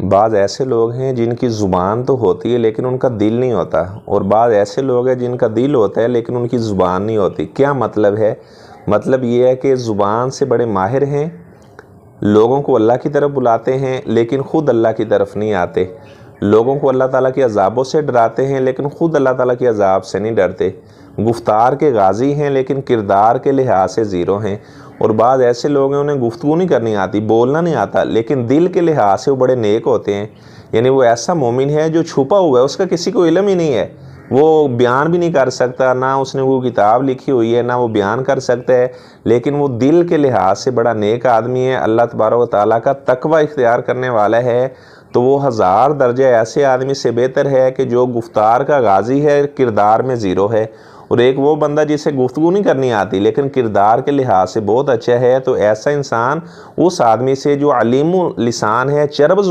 بعض ایسے لوگ ہیں جن کی زبان تو ہوتی ہے لیکن ان کا دل نہیں ہوتا، اور بعض ایسے لوگ ہیں جن کا دل ہوتا ہے لیکن ان کی زبان نہیں ہوتی۔ کیا مطلب ہے؟ مطلب یہ ہے کہ زبان سے بڑے ماہر ہیں، لوگوں کو اللہ کی طرف بلاتے ہیں لیکن خود اللہ کی طرف نہیں آتے، لوگوں کو اللہ تعالیٰ کے عذابوں سے ڈراتے ہیں لیکن خود اللہ تعالیٰ کے عذاب سے نہیں ڈرتے، گفتار کے غازی ہیں لیکن کردار کے لحاظ سے زیرو ہیں۔ اور بعض ایسے لوگ ہیں انہیں گفتگو نہیں کرنی آتی، بولنا نہیں آتا، لیکن دل کے لحاظ سے وہ بڑے نیک ہوتے ہیں۔ یعنی وہ ایسا مومن ہے جو چھپا ہوا ہے، اس کا کسی کو علم ہی نہیں ہے، وہ بیان بھی نہیں کر سکتا، نہ اس نے وہ کتاب لکھی ہوئی ہے، نہ وہ بیان کر سکتا ہے، لیکن وہ دل کے لحاظ سے بڑا نیک آدمی ہے، اللہ تبارک و تعالیٰ کا تقوی اختیار کرنے والا ہے۔ تو وہ 1000 درجہ ایسے آدمی سے بہتر ہے کہ جو گفتار کا غازی ہے، کردار میں زیرو ہے۔ اور ایک وہ بندہ جسے گفتگو نہیں کرنی آتی لیکن کردار کے لحاظ سے بہت اچھا ہے، تو ایسا انسان اس آدمی سے جو علیم لسان ہے، چرب